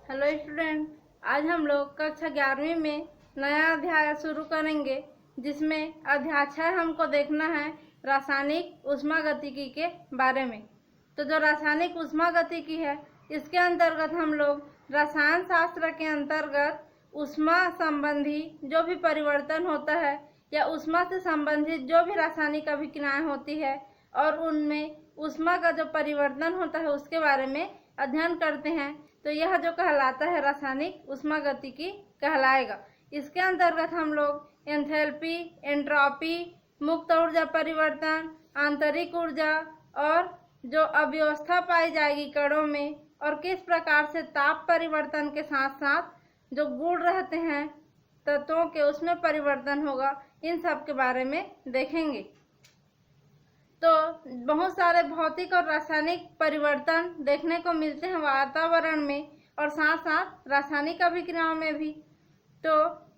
Hello student, आज हम लोग कक्षा 11वीं में नया अध्याय शुरू करेंगे, जिसमें अध्याय 6 हमको देखना है रासायनिक उष्मागतिकी के बारे में। तो जो रासायनिक उष्मागतिकी है, इसके अंतर्गत हम लोग रसायन शास्त्र के अंतर्गत ऊष्मा संबंधी जो भी परिवर्तन होता है या ऊष्मा से संबंधित जो भी रासायनिक अभिक्रियाएं होती है और उनमें ऊष्मा का जो परिवर्तन होता है उसके बारे में अध्ययन करते हैं। तो यह जो कहलाता है रासायनिक उष्मागतिकी कहलाएगा। इसके अंतर्गत हम लोग एंथैल्पी, एंट्रोपी, मुक्त ऊर्जा परिवर्तन, आंतरिक ऊर्जा और जो अव्यवस्था पाई जाएगी कणों में और किस प्रकार से ताप परिवर्तन के साथ साथ जो गुण रहते हैं तत्वों के उसमें परिवर्तन होगा, इन सब के बारे में देखेंगे। तो बहुत सारे भौतिक और रासायनिक परिवर्तन देखने को मिलते हैं वातावरण में और साथ साथ रासायनिक अभिक्रियाओं में भी। तो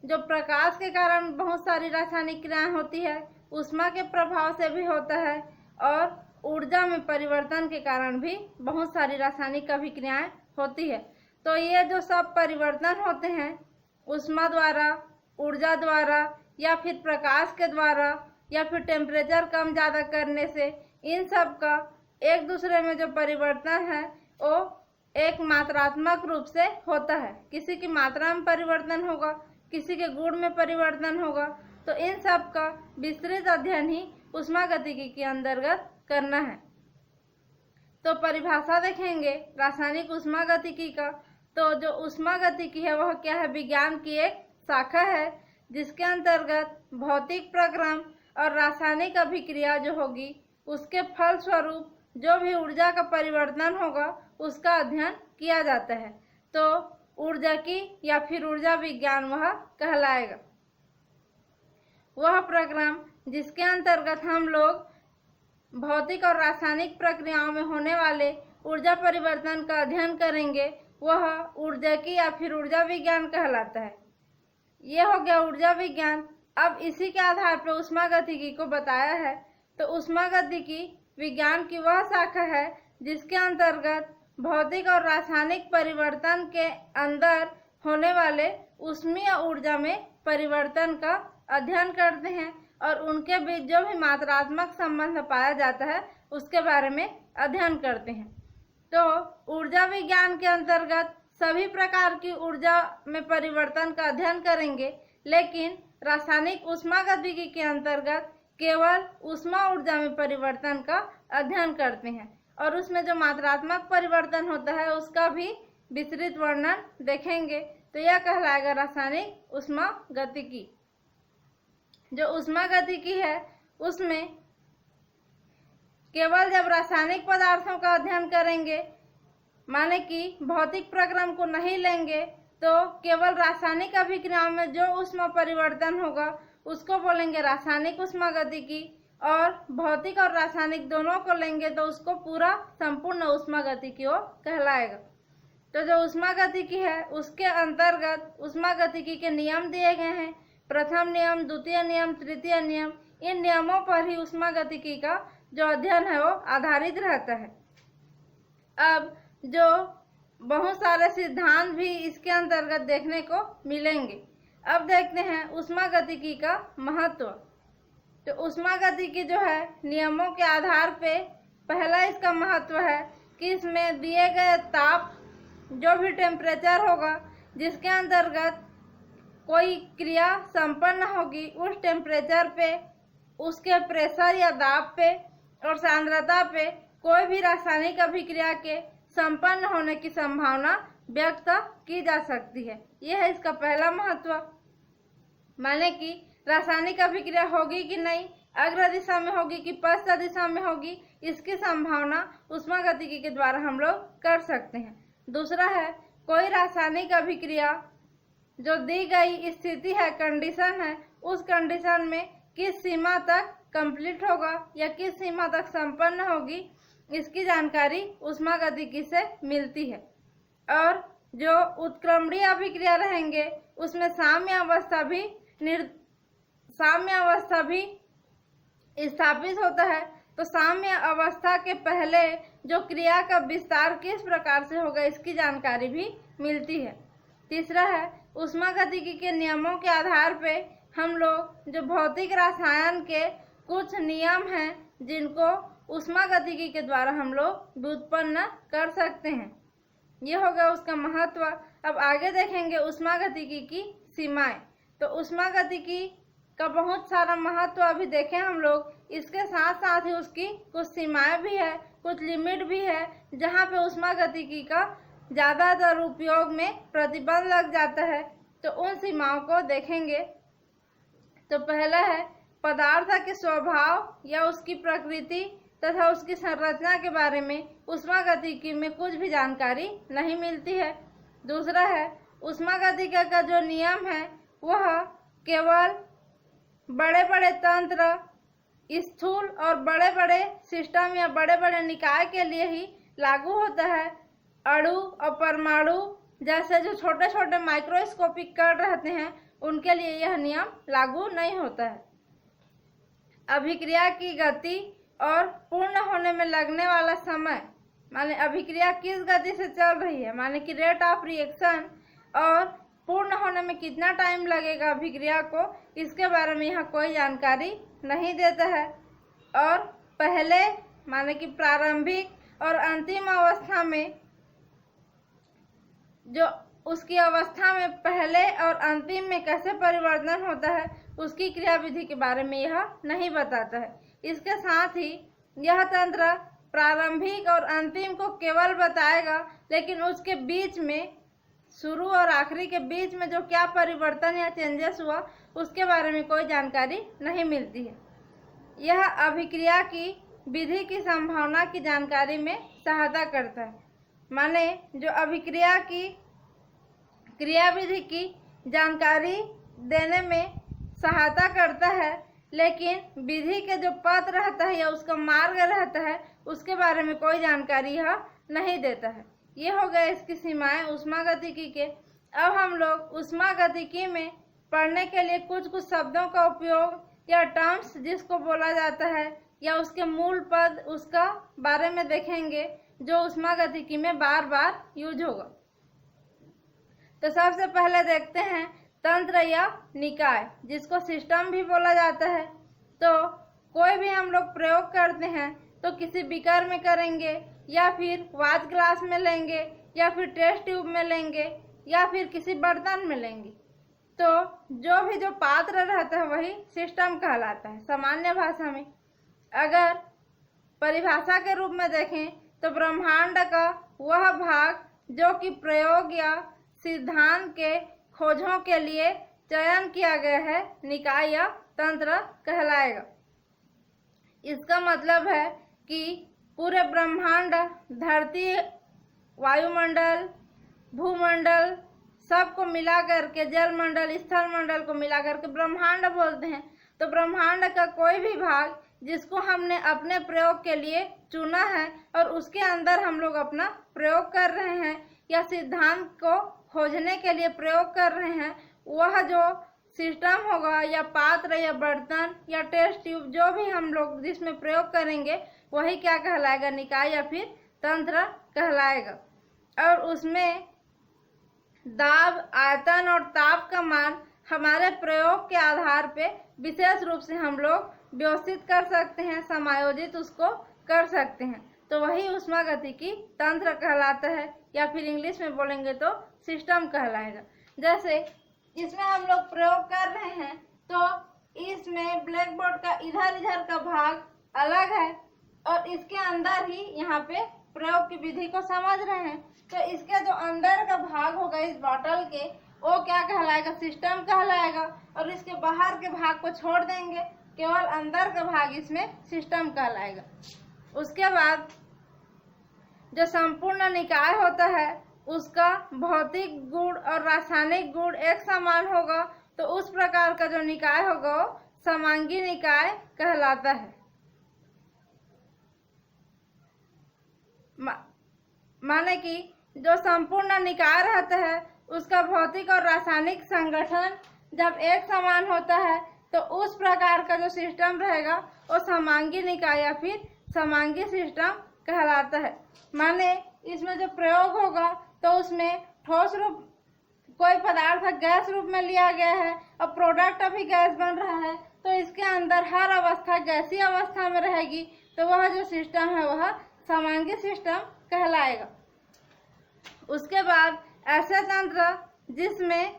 जो प्रकाश के कारण बहुत सारी रासायनिक क्रियाएं होती है, ऊष्मा के प्रभाव से भी होता है और ऊर्जा में परिवर्तन के कारण भी बहुत सारी रासायनिक अभिक्रियाएं होती है। तो ये जो सब परिवर्तन होते हैं ऊष्मा द्वारा, ऊर्जा द्वारा या फिर प्रकाश के द्वारा या फिर टेम्परेचर कम ज़्यादा करने से, इन सब का एक दूसरे में जो परिवर्तन है वो एक मात्रात्मक रूप से होता है। किसी की मात्रा में परिवर्तन होगा, किसी के गुण में परिवर्तन होगा। तो इन सब का विस्तृत अध्ययन ही उष्मागतिकी के अंतर्गत करना है। तो परिभाषा देखेंगे रासायनिक उष्मागतिकी का। तो जो उष्मागतिकी है वह क्या है? विज्ञान की एक शाखा है जिसके अंतर्गत भौतिक प्रक्रम और रासायनिक अभिक्रिया जो होगी उसके फलस्वरूप जो भी ऊर्जा का परिवर्तन होगा उसका अध्ययन किया जाता है। तो ऊर्जा की या फिर ऊर्जा विज्ञान वह कहलाएगा। वह प्रक्रम जिसके अंतर्गत हम लोग भौतिक और रासायनिक प्रक्रियाओं में होने वाले ऊर्जा परिवर्तन का अध्ययन करेंगे, वह ऊर्जा की या फिर ऊर्जा विज्ञान कहलाता है। यह हो गया ऊर्जा विज्ञान। अब इसी के आधार पर उष्मागतिकी को बताया है। तो उष्मागतिकी विज्ञान की वह शाखा है जिसके अंतर्गत भौतिक और रासायनिक परिवर्तन के अंदर होने वाले ऊष्मीय ऊर्जा में परिवर्तन का अध्ययन करते हैं और उनके बीच जो भी मात्रात्मक संबंध पाया जाता है उसके बारे में अध्ययन करते हैं। तो ऊर्जा विज्ञान के अंतर्गत सभी प्रकार की ऊर्जा में परिवर्तन का अध्ययन करेंगे, लेकिन रासायनिक उष्मागतिकी के अंतर्गत केवल ऊष्मा ऊर्जा में परिवर्तन का अध्ययन करते हैं और उसमें जो मात्रात्मक परिवर्तन होता है उसका भी विस्तृत वर्णन देखेंगे। तो यह कहलाएगा रासायनिक उष्मागतिकी। जो उष्मागतिकी है उसमें केवल जब रासायनिक पदार्थों का अध्ययन करेंगे, माने कि भौतिक प्रक्रम को नहीं लेंगे, तो केवल रासायनिक अभिक्रियाओं में जो ऊष्मा परिवर्तन होगा उसको बोलेंगे रासायनिक उष्मागतिकी, और भौतिक और रासायनिक दोनों को लेंगे तो उसको पूरा संपूर्ण उष्मागतिकी कहलाएगा। तो जो उष्मागतिकी है उसके अंतर्गत उष्मागतिकी के नियम दिए गए हैं। प्रथम नियम, द्वितीय नियम, तृतीय नियम। इन नियमों पर ही उष्मागतिकी का जो अध्ययन है वो आधारित रहता है। अब जो बहुत सारे सिद्धांत भी इसके अंतर्गत देखने को मिलेंगे। अब देखते हैं उष्मागतिकी का महत्व। तो उष्मागतिकी जो है नियमों के आधार पे पहला इसका महत्व है कि इसमें दिए गए ताप जो भी टेम्परेचर होगा जिसके अंतर्गत कोई क्रिया संपन्न होगी, उस टेम्परेचर पे, उसके प्रेशर या दाब पे और सांद्रता पे कोई भी रासायनिक अभिक्रिया के संपन्न होने की संभावना व्यक्त की जा सकती है। यह है इसका पहला महत्व। माने कि रासायनिक अभिक्रिया होगी कि नहीं, अग्र दिशा में होगी कि पश्च दिशा में होगी, इसकी संभावना उष्मागतिकी के द्वारा हम लोग कर सकते हैं। दूसरा है कोई रासायनिक अभिक्रिया जो दी गई स्थिति है, कंडीशन है, उस कंडीशन में किस सीमा तक कंप्लीट होगा या किस सीमा तक संपन्न होगी, इसकी जानकारी उष्मागतिकी से मिलती है। और जो उत्क्रमणीय अभिक्रिया रहेंगे उसमें साम्य अवस्था भी स्थापित होता है। तो साम्य अवस्था के पहले जो क्रिया का विस्तार किस प्रकार से होगा इसकी जानकारी भी मिलती है। तीसरा है ऊष्मागतिकी के नियमों के आधार पे हम लोग जो भौतिक रसायन के कुछ नियम हैं जिनको ऊष्मागतिकी के द्वारा हम लोग व्युत्पन्न कर सकते हैं। ये हो गया उसका महत्व। अब आगे देखेंगे ऊष्मागतिकी की सीमाएं। तो ऊष्मागतिकी का बहुत सारा महत्व अभी देखें हम लोग, इसके साथ साथ ही उसकी कुछ सीमाएं भी है, कुछ लिमिट भी है जहाँ पे ऊष्मागतिकी का ज़्यादातर उपयोग में प्रतिबंध लग जाता है। तो उन सीमाओं को देखेंगे। तो पहला है पदार्थ के स्वभाव या उसकी प्रकृति तथा उसकी संरचना के बारे में ऊष्मागतिकी में कुछ भी जानकारी नहीं मिलती है। दूसरा है ऊष्मागतिकी का जो नियम है वह केवल बड़े बड़े तंत्र, स्थूल और बड़े बड़े सिस्टम या बड़े बड़े निकाय के लिए ही लागू होता है। अणु और परमाणु जैसे जो छोटे छोटे माइक्रोस्कोपिक कण रहते हैं उनके लिए यह नियम लागू नहीं होता है। अभिक्रिया की गति और पूर्ण होने में लगने वाला समय, माने अभिक्रिया किस गति से चल रही है, माने कि रेट ऑफ रिएक्शन, और पूर्ण होने में कितना टाइम लगेगा अभिक्रिया को, इसके बारे में यहाँ कोई जानकारी नहीं देता है। और पहले माने कि प्रारंभिक और अंतिम अवस्था में जो उसकी अवस्था में पहले और अंतिम में कैसे परिवर्तन होता है उसकी क्रियाविधि के बारे में यह नहीं बताता है। इसके साथ ही यह तंत्र प्रारंभिक और अंतिम को केवल बताएगा, लेकिन उसके बीच में, शुरू और आखिरी के बीच में जो क्या परिवर्तन या चेंजेस हुआ उसके बारे में कोई जानकारी नहीं मिलती है। यह अभिक्रिया की विधि की संभावना की जानकारी में सहायता करता है, माने जो अभिक्रिया की क्रियाविधि की जानकारी देने में सहायता करता है, लेकिन विधि के जो पथ रहता है या उसका मार्ग रहता है उसके बारे में कोई जानकारी यह नहीं देता है। ये हो गए इसकी सीमाएं ऊष्मागतिकी के। अब हम लोग ऊष्मागतिकी में पढ़ने के लिए कुछ कुछ शब्दों का उपयोग या टर्म्स जिसको बोला जाता है या उसके मूल पद उसका बारे में देखेंगे जो ऊष्मागतिकी में बार बार यूज होगा। तो सबसे पहले देखते हैं तंत्र या निकाय, जिसको सिस्टम भी बोला जाता है। तो कोई भी हम लोग प्रयोग करते हैं तो किसी बीकर में करेंगे या फिर वाच ग्लास में लेंगे या फिर टेस्ट ट्यूब में लेंगे या फिर किसी बर्तन में लेंगे। तो जो भी जो पात्र रहता है वही सिस्टम कहलाता है सामान्य भाषा में। अगर परिभाषा के रूप में देखें तो ब्रह्मांड का वह भाग जो कि प्रयोग या सिद्धांत के खोजों के लिए चयन किया गया है निकाय या तंत्र कहलाएगा। इसका मतलब है कि पूरे ब्रह्मांड, धरती, वायुमंडल, भूमंडल सबको मिला करके, जल मंडल, स्थल मंडल को मिला करके ब्रह्मांड बोलते हैं। तो ब्रह्मांड का कोई भी भाग जिसको हमने अपने प्रयोग के लिए चुना है और उसके अंदर हम लोग अपना प्रयोग कर रहे हैं या सिद्धांत को खोजने के लिए प्रयोग कर रहे हैं, वह जो सिस्टम होगा या पात्र या बर्तन या टेस्ट ट्यूब जो भी हम लोग जिसमें प्रयोग करेंगे वही क्या कहलाएगा, निकाय या फिर तंत्र कहलाएगा। और उसमें दाब, आयतन और ताप का मान हमारे प्रयोग के आधार पे विशेष रूप से हम लोग व्यवस्थित कर सकते हैं, समायोजित उसको कर सकते हैं। तो वही ऊष्मागतिकी तंत्र कहलाता है, या फिर इंग्लिश में बोलेंगे तो सिस्टम कहलाएगा। जैसे इसमें हम लोग प्रयोग कर रहे हैं तो इसमें ब्लैक बोर्ड का इधर का भाग अलग है और इसके अंदर ही यहाँ पे प्रयोग की विधि को समझ रहे हैं। तो इसके जो अंदर का भाग होगा इस बॉटल के, वो क्या कहलाएगा, सिस्टम कहलाएगा। और इसके बाहर के भाग को छोड़ देंगे, केवल अंदर का भाग इसमें सिस्टम कहलाएगा। उसके बाद जो संपूर्ण निकाय होता है उसका भौतिक गुण और रासायनिक गुण एक समान होगा, तो उस प्रकार का जो निकाय होगा वो समांगी निकाय कहलाता है। माने कि जो संपूर्ण निकाय रहता है उसका भौतिक और रासायनिक संगठन जब एक समान होता है तो उस प्रकार का जो सिस्टम रहेगा वो समांगी निकाय या फिर समांगी सिस्टम कहलाता है। माने इसमें जो प्रयोग होगा तो उसमें ठोस रूप, कोई पदार्थ गैस रूप में लिया गया है और प्रोडक्ट अभी गैस बन रहा है, तो इसके अंदर हर अवस्था गैसीय अवस्था में रहेगी, तो वह जो सिस्टम है वह समांगी सिस्टम कहलाएगा। उसके बाद ऐसे तंत्र जिसमें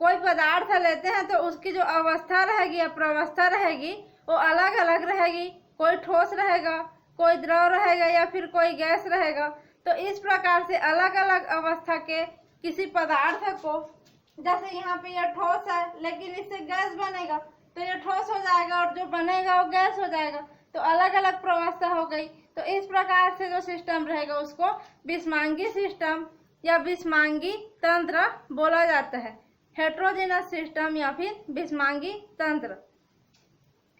कोई पदार्थ लेते हैं तो उसकी जो अवस्था रहेगी या प्रावस्था रहेगी वो अलग अलग रहेगी, कोई ठोस रहेगा, कोई द्रव रहेगा या फिर कोई गैस रहेगा। तो इस प्रकार से अलग अलग अवस्था के किसी पदार्थ को, जैसे यहाँ पे यह ठोस है लेकिन इससे गैस बनेगा तो यह ठोस हो जाएगा और जो बनेगा वो गैस हो जाएगा, तो अलग अलग प्रावस्था हो गई। तो इस प्रकार से जो सिस्टम रहेगा उसको विषमांगी सिस्टम या विषमांगी तंत्र बोला जाता है, हेट्रोजेनस सिस्टम या फिर विषमांगी तंत्र।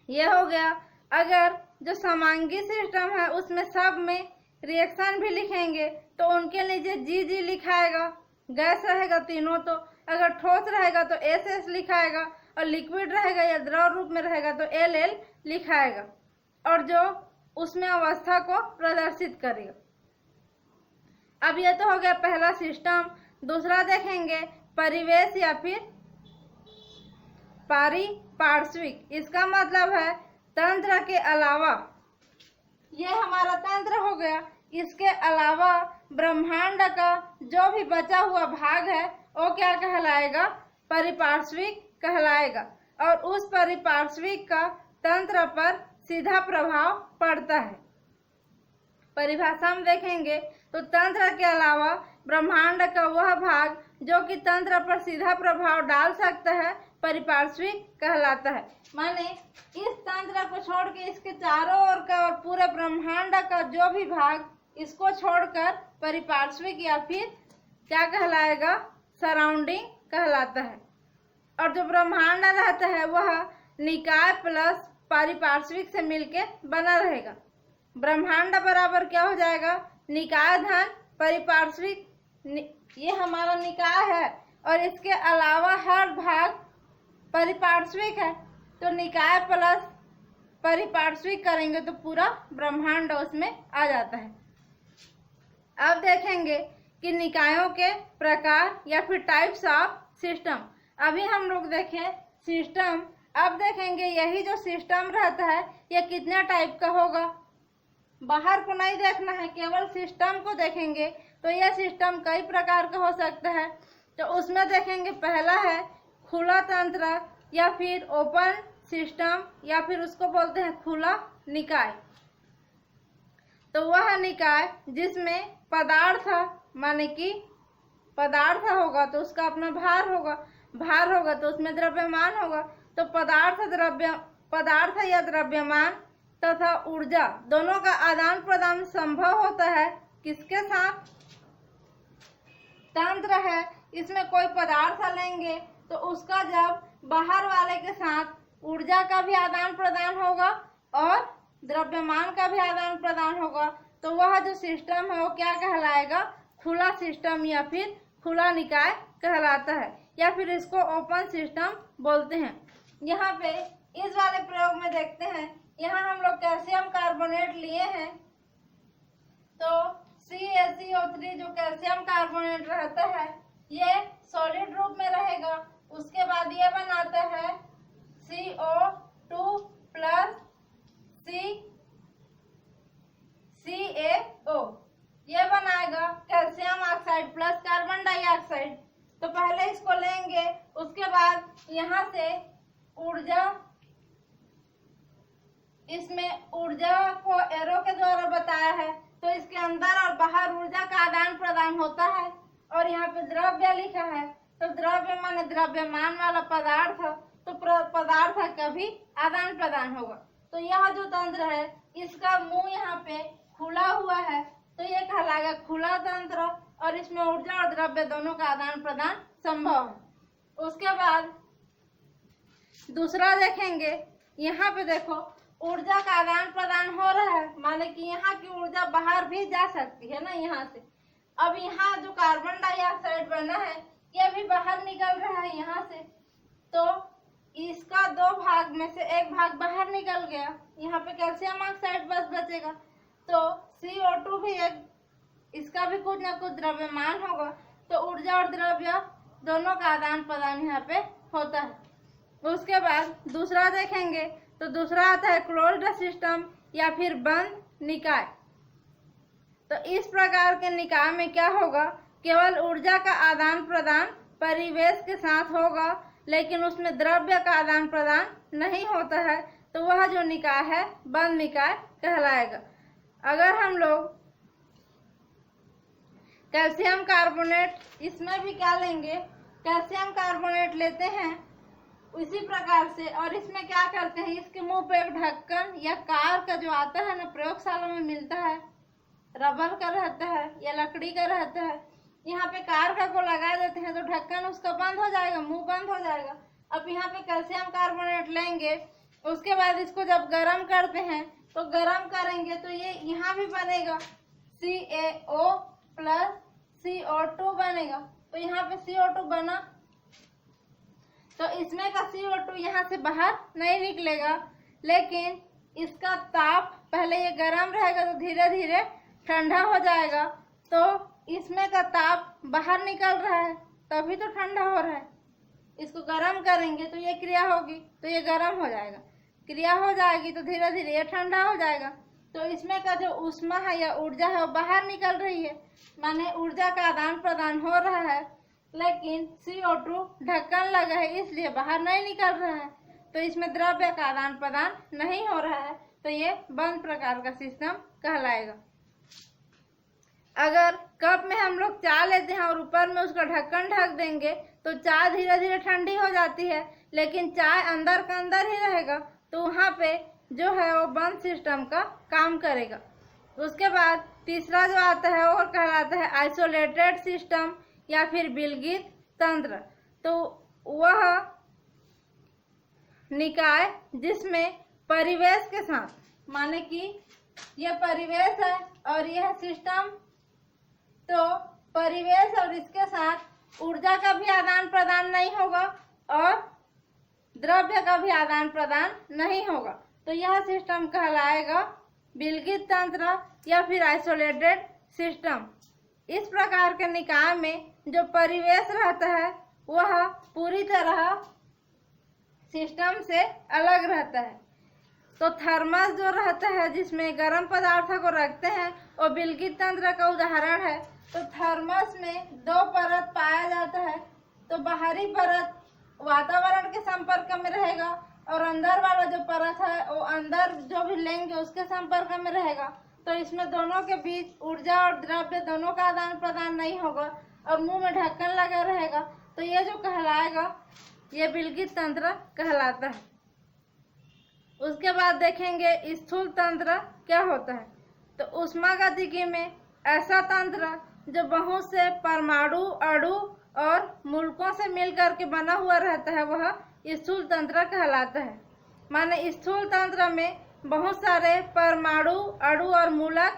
यह हो गया। अगर जो समांगी सिस्टम है उसमें सब में रिएक्शन भी लिखेंगे तो उनके नीचे जी लिखाएगा, गैस रहेगा तीनों, तो अगर ठोस रहेगा तो एस लिखाएगा और लिक्विड रहेगा या द्रव रूप में रहेगा तो एल लिखाएगा, और जो उसमें अवस्था को प्रदर्शित करेगा। अब ये तो हो गया पहला सिस्टम। दूसरा देखेंगे परिवेश या फिर पारिपार्श्विक। इसका मतलब है तंत्र के अलावा, ये हमारा तंत्र हो गया, इसके अलावा ब्रह्मांड का जो भी बचा हुआ भाग है वो क्या कहलाएगा, परिपार्श्विक कहलाएगा, और उस परिपार्श्विक का तंत्र पर सीधा प्रभाव पड़ता है। परिभाषा में देखेंगे तो तंत्र के अलावा ब्रह्मांड का वह भाग जो कि तंत्र पर सीधा प्रभाव डाल सकता है परिपार्श्विक कहलाता है। माने इस तंत्र को छोड़ के इसके चारों ओर का और पूरे ब्रह्मांड का जो भी भाग, इसको छोड़कर परिपार्श्विक या फिर क्या कहलाएगा, सराउंडिंग कहलाता है। और जो ब्रह्मांड रहता है वह निकाय प्लस पारिपार्श्विक से मिलके बना रहेगा। ब्रह्मांड बराबर क्या हो जाएगा, निकाय धन परिपार्श्विक। ये हमारा निकाय है और इसके अलावा हर भाग परिपार्श्विक है, तो निकाय प्लस परिपार्श्विक करेंगे तो पूरा ब्रह्मांड उसमें आ जाता है। अब देखेंगे कि निकायों के प्रकार या फिर टाइप्स ऑफ सिस्टम। अभी हम लोग देखें सिस्टम, अब देखेंगे यही जो सिस्टम रहता है यह कितने टाइप का होगा। बाहर को नहीं देखना है, केवल सिस्टम को देखेंगे तो यह सिस्टम कई प्रकार का हो सकता है। तो उसमें देखेंगे पहला है खुला तंत्र या फिर ओपन सिस्टम, या फिर उसको बोलते हैं खुला निकाय। तो वह निकाय जिसमें पदार्थ, माने कि पदार्थ होगा तो उसका अपना भार होगा, भार होगा तो उसमें द्रव्यमान होगा। तो पदार्थ या द्रव्यमान तथा ऊर्जा दोनों का आदान प्रदान संभव होता है। किसके साथ, तंत्र है, इसमें कोई पदार्थ लेंगे तो उसका जब बाहर वाले के साथ ऊर्जा का भी आदान प्रदान होगा और द्रव्यमान का भी आदान प्रदान होगा, तो वह जो सिस्टम है वो क्या कहलाएगा, खुला सिस्टम या फिर खुला निकाय कहलाता है, या फिर इसको ओपन सिस्टम बोलते हैं। यहाँ पे इस वाले प्रयोग में देखते हैं, यहाँ हम लोग कैल्शियम कार्बोनेट लिए हैं, तो CaCO3 जो कैल्शियम कार्बोनेट रहता है ये सॉलिड रूप में रहेगा। उसके बाद ये बनाता है CO2 प्लस CaO, ये बनाएगा calcium oxide plus carbon dioxide. तो पहले इसको लेंगे, उसके बाद यहाँ से ऊर्जा, इसमें ऊर्जा को एरो के द्वारा बताया है, तो इसके अंदर और बाहर ऊर्जा का आदान प्रदान होता है। और यहाँ पे द्रव्य लिखा है, तो द्रव्य माने द्रव्यमान वाला पदार्थ, तो पदार्थ का भी आदान प्रदान होगा। तो यह जो तंत्र है इसका मुंह यहाँ पे खुला हुआ है, तो ये कहलाएगा खुला तंत्र, और इसमें ऊर्जा और द्रव्य दोनों का आदान प्रदान संभव है। उसके बाद दूसरा देखेंगे, यहाँ पे देखो ऊर्जा का आदान प्रदान हो रहा है, माने कि यहाँ की ऊर्जा बाहर भी जा सकती है ना यहाँ से। अब यहाँ जो कार्बन डाइऑक्साइड बना है ये भी बाहर निकल रहा है यहाँ से, तो इसका दो भाग में से एक भाग बाहर निकल गया, यहाँ पे कैल्शियम ऑक्साइड बस बचेगा, तो CO2 भी एक, इसका भी कुछ ना कुछ द्रव्यमान होगा, तो ऊर्जा और द्रव्य दोनों का आदान प्रदान यहाँ पे होता है। उसके बाद दूसरा देखेंगे तो दूसरा आता है क्लोज्ड सिस्टम या फिर बंद निकाय। तो इस प्रकार के निकाय में क्या होगा, केवल ऊर्जा का आदान प्रदान परिवेश के साथ होगा, लेकिन उसमें द्रव्य का आदान प्रदान नहीं होता है, तो वह जो निकाय है बंद निकाय कहलाएगा। अगर हम लोग कैल्शियम कार्बोनेट, इसमें भी क्या लेंगे, कैल्शियम कार्बोनेट लेते हैं उसी प्रकार से, और इसमें क्या करते हैं, इसके मुंह पे एक ढक्कन या कार का जो आता है ना, प्रयोगशाला में मिलता है, रबर का रहता है या लकड़ी का रहता है, यहाँ पे कार का को लगा देते हैं तो ढक्कन उसका बंद हो जाएगा, मुंह बंद हो जाएगा। अब यहाँ पे कैल्शियम कार्बोनेट लेंगे, उसके बाद इसको जब गर्म करते हैं तो गर्म करेंगे तो ये यहाँ भी बनेगा CaO प्लस CO2 बनेगा। तो यहाँ पे CO2 बना, तो इसमें का CO2 यहाँ से बाहर नहीं निकलेगा, लेकिन इसका ताप, पहले ये गर्म रहेगा तो धीरे धीरे ठंडा हो जाएगा, तो इसमें का ताप बाहर निकल रहा है तभी तो ठंडा हो रहा है। इसको गर्म करेंगे तो ये क्रिया होगी तो ये गर्म हो जाएगा, क्रिया हो जाएगी तो धीरे धीरे ये ठंडा हो जाएगा। तो इसमें का जो ऊष्मा है या ऊर्जा है वो बाहर निकल रही है, माने ऊर्जा का आदान प्रदान हो रहा है, लेकिन CO2 ढक्कन लगा है इसलिए बाहर नहीं निकल रहा है, तो इसमें द्रव्य का आदान प्रदान नहीं हो रहा है, तो ये बंद प्रकार का सिस्टम कहलाएगा। अगर कप में हम लोग चाय लेते हैं और ऊपर में उसका ढक्कन ढक देंगे तो चाय धीरे धीरे ठंडी हो जाती है, लेकिन चाय अंदर का अंदर ही रहेगा, तो वहाँ पे जो है वो बंद सिस्टम का काम करेगा। उसके बाद तीसरा जो आता है वो कहलाता है आइसोलेटेड सिस्टम या फिर विलगित तंत्र। तो वह निकाय जिसमें परिवेश के साथ, माने कि यह परिवेश है और यह सिस्टम, तो परिवेश और इसके साथ ऊर्जा का भी आदान प्रदान नहीं होगा और द्रव्य का भी आदान प्रदान नहीं होगा, तो यह सिस्टम कहलाएगा विलगित तंत्र या फिर आइसोलेटेड सिस्टम। इस प्रकार के निकाय में जो परिवेश रहता है वह पूरी तरह सिस्टम से अलग रहता है। तो थर्मस जो रहता है जिसमें गर्म पदार्थों को रखते हैं वो विलगित तंत्र का उदाहरण है। तो थर्मस में दो परत पाया जाता है, तो बाहरी परत वातावरण के संपर्क में रहेगा और अंदर वाला जो परत है वो अंदर जो भी लेंगे उसके संपर्क में रहेगा, तो इसमें दोनों के बीच ऊर्जा और द्रव्य दोनों का आदान प्रदान नहीं होगा और मुंह में ढक्कन लगा रहेगा, तो ये जो कहलाएगा ये विलगित तंत्र कहलाता है। उसके बाद देखेंगे स्थूल तंत्र क्या होता है। तो ऊष्मागतिकी में ऐसा तंत्र जो बहुत से परमाणु, अणु और मूलकों से मिलकर के बना हुआ रहता है वह स्थूल तंत्र कहलाता है। माने स्थूल तंत्र में बहुत सारे परमाणु, अणु और मूलक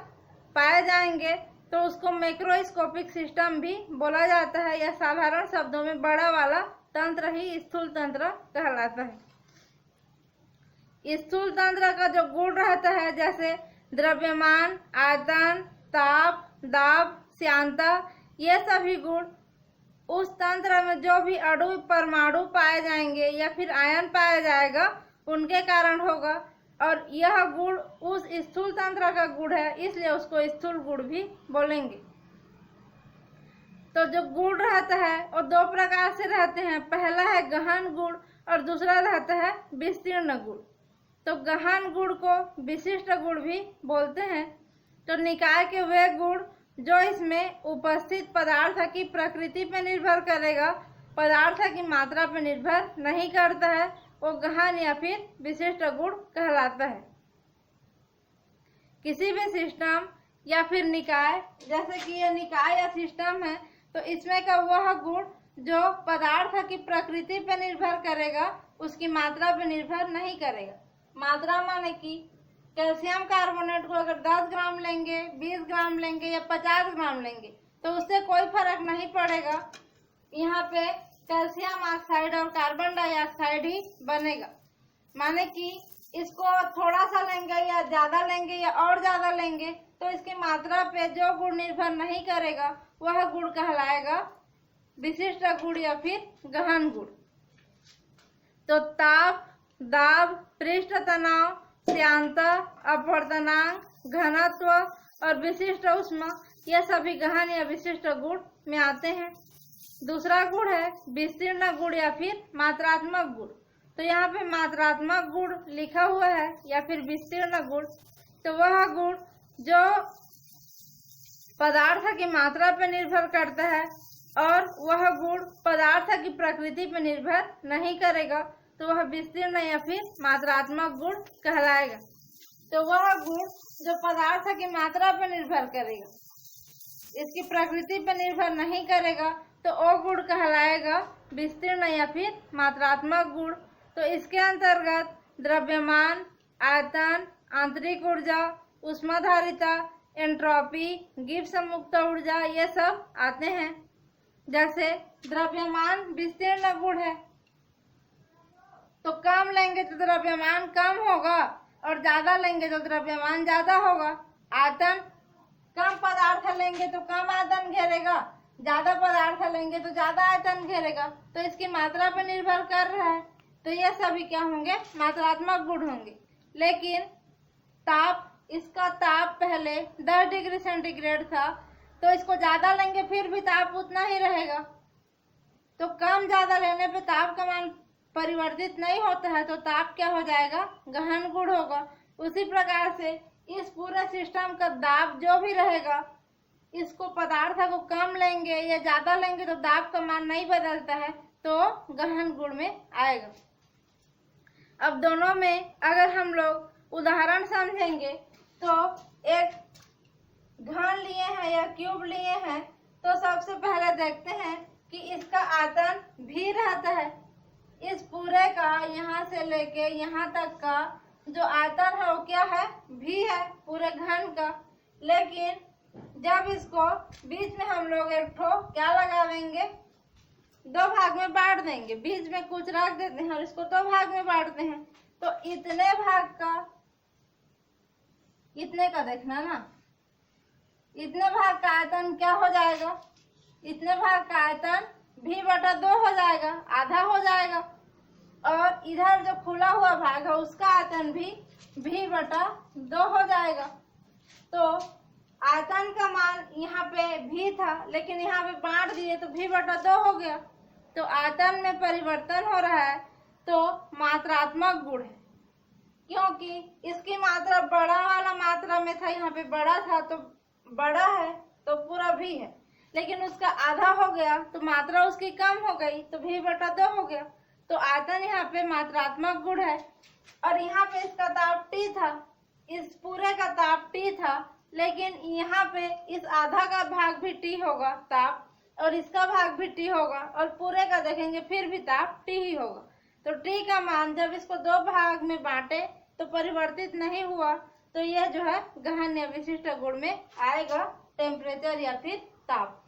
पाए जाएंगे, तो उसको मैक्रोस्कोपिक सिस्टम भी बोला जाता है, या साधारण शब्दों में बड़ा वाला तंत्र ही स्थूल तंत्र कहलाता है। स्थूल तंत्र का जो गुण रहता है जैसे द्रव्यमान, आयतन, ताप, दाब, श्यानता, ये सभी गुण उस तंत्र में जो भी अणु, परमाणु पाए जाएंगे या फिर आयन पाया जाएगा उनके कारण होगा, और यह गुण उस स्थूल तंत्र का गुण है, इसलिए उसको स्थूल गुण भी बोलेंगे। तो जो गुण रहता है वो दो प्रकार से रहते हैं, पहला है गहन गुण और दूसरा रहता है विस्तीर्ण गुण। तो गहन गुण को विशिष्ट गुण भी बोलते हैं। तो निकाय के वे गुण जो इसमें उपस्थित पदार्थ की प्रकृति पर निर्भर करेगा, पदार्थ की मात्रा पर निर्भर नहीं करता है, वो गहन या फिर विशिष्ट गुण कहलाता है। किसी भी सिस्टम या फिर निकाय, जैसे कि यह निकाय या सिस्टम है, तो इसमें का वह गुण जो पदार्थ की प्रकृति पर निर्भर करेगा, उसकी मात्रा पर निर्भर नहीं करेगा। मात्रा माने कि कैल्शियम कार्बोनेट को अगर 10 ग्राम लेंगे, 20 ग्राम लेंगे या 50 ग्राम लेंगे तो उससे कोई फर्क नहीं पड़ेगा। यहाँ पे कैल्शियम ऑक्साइड और कार्बन डाइऑक्साइड ही बनेगा। माने कि इसको थोड़ा सा लेंगे या ज्यादा लेंगे या और ज्यादा लेंगे तो इसकी मात्रा पे जो गुण निर्भर नहीं करेगा वह गुण कहलाएगा विशिष्ट गुण या फिर गहन गुण। तो ताप, दाब, पृष्ठ तनाव, श्यानता, अपवर्तनांक, घनत्व और विशिष्ट ऊष्मा यह सभी गहन या विशिष्ट गुण में आते हैं। दूसरा गुण है विस्तीर्ण गुण या फिर मात्रात्मक गुण। तो यहाँ पे मात्रात्मक गुण लिखा हुआ है या फिर विस्तीर्ण गुण, तो वह गुण जो पदार्थ की मात्रा पर निर्भर करता है और वह गुण पदार्थ की प्रकृति पर निर्भर नहीं करेगा, तो वह विस्तीर्ण या फिर मात्रात्मक गुण कहलाएगा। तो वह गुण जो पदार्थ की मात्रा पर निर्भर करेगा, इसकी प्रकृति पर निर्भर नहीं करेगा, तो वो गुण कहलाएगा विस्तीर्ण या फिर मात्रात्मक गुण। तो इसके अंतर्गत द्रव्यमान, आयतन, आंतरिक ऊर्जा, ऊष्माधारिता, एंट्रोपी, गिब्स मुक्त ऊर्जा ये सब आते हैं। जैसे द्रव्यमान विस्तीर्ण गुण है, तो कम लेंगे तो द्रव्यमान कम होगा और ज्यादा लेंगे तो द्रव्यमान ज्यादा होगा। आयतन, कम पदार्थ लेंगे तो कम आयतन घेरेगा, ज्यादा पदार्थ लेंगे तो ज्यादा आयतन घेरेगा। तो इसकी मात्रा पर निर्भर कर रहा है, तो ये सभी क्या होंगे, मात्रात्मक गुण होंगे। लेकिन ताप, इसका ताप पहले 10 डिग्री सेंटीग्रेड था, तो इसको ज्यादा लेंगे फिर भी ताप उतना ही रहेगा। तो कम ज्यादा लेने पे ताप का मान परिवर्तित नहीं होता है, तो ताप क्या हो जाएगा, गहन गुण होगा। उसी प्रकार से इस पूरे सिस्टम का दाब जो भी रहेगा, इसको पदार्थ को कम लेंगे या ज्यादा लेंगे तो दाब का मान नहीं बदलता है, तो गहन गुण में आएगा। अब दोनों में अगर हम लोग उदाहरण समझेंगे, तो एक घन लिए हैं या क्यूब लिए हैं, तो सबसे पहले देखते हैं कि इसका आयतन भी रहता है। इस पूरे का यहाँ से लेके यहाँ तक का जो आयतन है वो क्या है, भी है पूरे घन का। लेकिन जब इसको बीच में हम लोग एक ठो क्या लगा देंगे, 2 भाग में बांट देंगे, बीच में कुछ रख देते हैं और इसको 2 भाग में बांटते हैं, तो इतने भाग का, इतने का देखना ना, इतने भाग का आयतन क्या हो जाएगा, इतने भाग का आयतन v/2 हो जाएगा, आधा हो जाएगा। और इधर जो खुला हुआ भाग है उसका आयतन भी v/2 हो जाएगा। तो आयतन का मान यहाँ पे v था, लेकिन यहाँ पे बांट दिए तो v/2 हो गया। तो आयतन में परिवर्तन हो रहा है, तो मात्रात्मक गुण है, क्योंकि इसकी मात्रा बड़ा वाला मात्रा में था, यहाँ पे बड़ा था तो बड़ा है तो पूरा v है, लेकिन उसका आधा हो गया तो मात्रा उसकी कम हो गई तो v/2 हो गया। तो आयतन यहाँ पे मात्रात्मक गुण है। और यहाँ पे इसका ताप T था, इस पूरे का ताप T था, लेकिन यहाँ पे इस आधा का भाग भी T होगा ताप, और इसका भाग भी T होगा, और पूरे का देखेंगे फिर भी ताप T ही होगा। तो T का मान जब इसको 2 भाग में बांटे तो परिवर्तित नहीं हुआ, तो यह जो है गहन या विशिष्ट गुण में आएगा, टेम्परेचर या फिर ताप।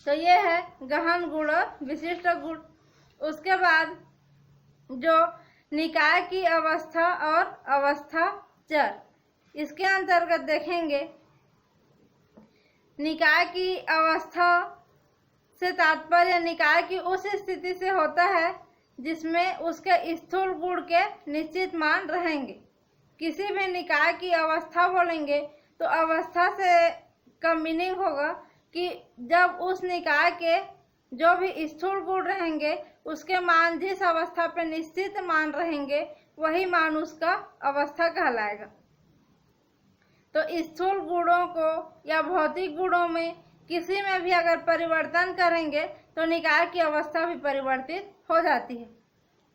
तो ये है गहन गुण और विशिष्ट गुण। उसके बाद जो निकाय की अवस्था और अवस्था चर, इसके अंतर्गत देखेंगे निकाय की अवस्था से तात्पर्य निकाय की उस स्थिति से होता है जिसमें उसके स्थूल गुण के निश्चित मान रहेंगे। किसी भी निकाय की अवस्था बोलेंगे तो अवस्था से का मीनिंग होगा कि जब उस निकाय के जो भी स्थूल गुण रहेंगे उसके मान जिस अवस्था पे निश्चित मान रहेंगे वही मान उसका अवस्था कहलाएगा। तो स्थूल गुणों को या भौतिक गुणों में किसी में भी अगर परिवर्तन करेंगे तो निकाय की अवस्था भी परिवर्तित हो जाती है।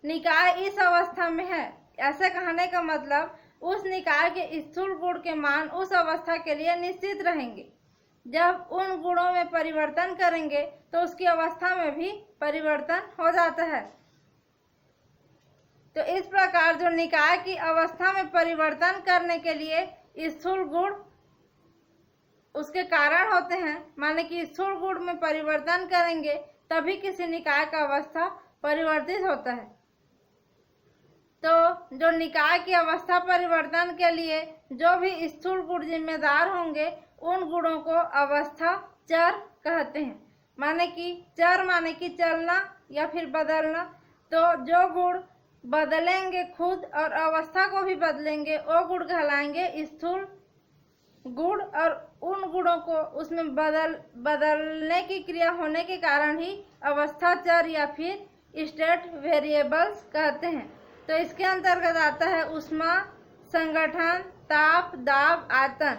निकाय इस अवस्था में है, ऐसे कहने का मतलब उस निकाय के स्थूल गुण के मान उस अवस्था के लिए निश्चित रहेंगे। जब उन गुणों में परिवर्तन करेंगे तो उसकी अवस्था में भी परिवर्तन हो जाता है। तो इस प्रकार जो निकाय की अवस्था में परिवर्तन करने के लिए स्थूल गुण उसके कारण होते हैं, माने कि स्थूल गुण में परिवर्तन करेंगे तभी किसी निकाय का अवस्था परिवर्तित होता है। तो जो निकाय की अवस्था परिवर्तन के लिए जो भी स्थूल गुण जिम्मेदार होंगे उन गुणों को अवस्था चर कहते हैं। माने कि चर माने कि चलना या फिर बदलना। तो जो गुण बदलेंगे खुद और अवस्था को भी बदलेंगे वो गुण कहलाएंगे स्थूल गुण, और उन गुणों को उसमें बदलने की क्रिया होने के कारण ही अवस्था चर या फिर स्टेट वेरिएबल्स कहते हैं। तो इसके अंतर्गत आता है ऊष्मा, संगठन, ताप, दाब, आयतन।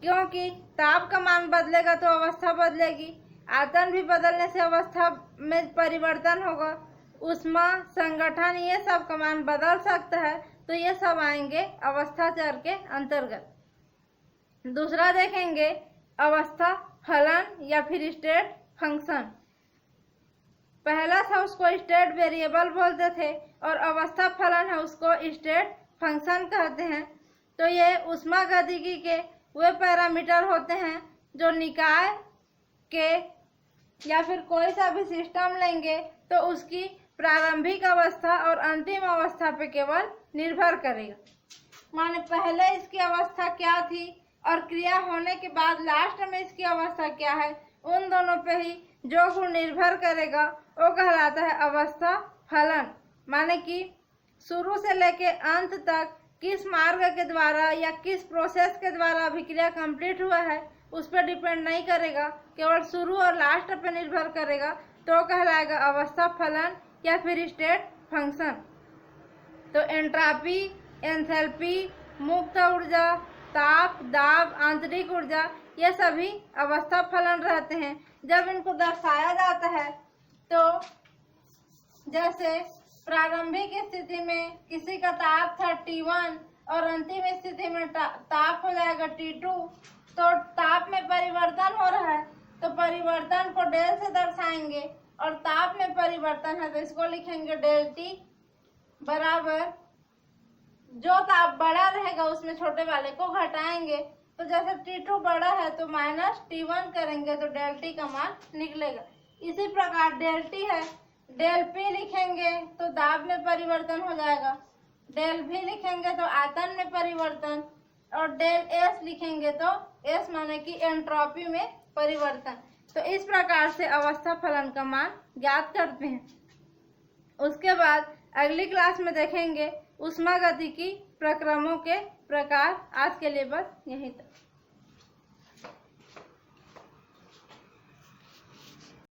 क्योंकि ताप का मान बदलेगा तो अवस्था बदलेगी, आयतन भी बदलने से अवस्था में परिवर्तन होगा, ऊष्मा, संगठन ये सब का मान बदल सकता है, तो ये सब आएंगे अवस्था चर के अंतर्गत। दूसरा देखेंगे अवस्था फलन या फिर स्टेट फंक्शन। पहला था उसको स्टेट वेरिएबल बोलते थे और अवस्था फलन है उसको स्टेट फंक्शन कहते हैं। तो ये ऊष्मागतिकी के वे पैरामीटर होते हैं जो निकाय के या फिर कोई सा भी सिस्टम लेंगे तो उसकी प्रारंभिक अवस्था और अंतिम अवस्था पे केवल निर्भर करेगा। माने पहले इसकी अवस्था क्या थी और क्रिया होने के बाद लास्ट में इसकी अवस्था क्या है, उन दोनों पे ही जो गुण निर्भर करेगा वो कहलाता है अवस्था फलन। माने कि शुरू से लेके अंत तक किस मार्ग के द्वारा या किस प्रोसेस के द्वारा अभिक्रिया कंप्लीट हुआ है उस पर डिपेंड नहीं करेगा, केवल शुरू और लास्ट पे निर्भर करेगा, तो कहलाएगा अवस्था फलन या फिर स्टेट फंक्शन। तो एंट्रॉपी, एंथैल्पी, मुक्त ऊर्जा, ताप, दाब, आंतरिक ऊर्जा ये सभी अवस्था फलन रहते हैं। जब इनको दर्शाया जाता है तो जैसे प्रारंभिक स्थिति में किसी का ताप था T1 और अंतिम स्थिति में ताप हो जाएगा T2, तो ताप में परिवर्तन हो रहा है तो परिवर्तन को डेल से दर्शाएंगे, और ताप में परिवर्तन है तो इसको लिखेंगे डेल T बराबर जो ताप बड़ा रहेगा उसमें छोटे वाले को घटाएंगे। तो जैसे T2 बड़ा है तो माइनस T1 करेंगे तो डेल T का मान निकलेगा। इसी प्रकार डेल T है, डेल P लिखेंगे तो दाब में परिवर्तन हो जाएगा, डेल V लिखेंगे तो आयतन में परिवर्तन, और डेल S लिखेंगे तो S माने कि एंट्रोपी में परिवर्तन। तो इस प्रकार से अवस्था फलन का मान ज्ञात करते हैं। उसके बाद अगली क्लास में देखेंगे ऊष्मागतिकी प्रक्रमों के प्रकार। आज के लिए बस यहीं तक।